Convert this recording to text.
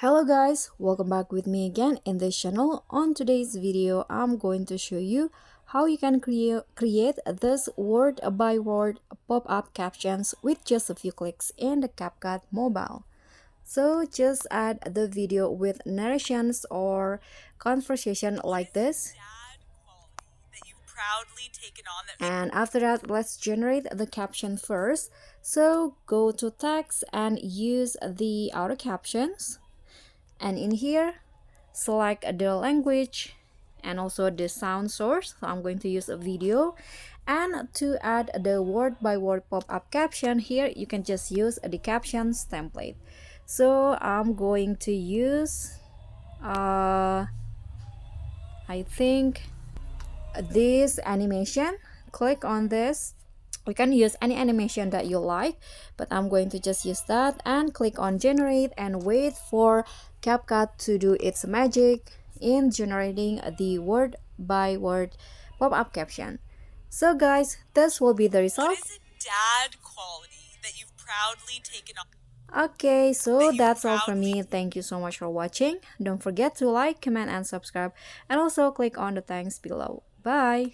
Hello guys, welcome back with me again in this channel. On today's video, I'm going to show you how you can create this word by word pop-up captions with just a few clicks in the CapCut mobile. So just add the video with narrations or conversation like this. And after that, let's generate the caption first. So go to text and use the auto captions. And in here, select the language and also the sound source. So I'm going to use a video. And to add the word by word pop-up caption here, you can just use the captions template. So I'm going to use I think this animation. Click on this. You can use any animation that you like, but I'm going to just use that and click on generate and wait for CapCut to do its magic in generating the word by word pop-up caption. So guys, this will be the result. What is it dad quality that you've proudly taken on? Okay, so that's all from me. Thank you so much for watching. Don't forget to like, comment, and subscribe, and also click on the thanks below. Bye!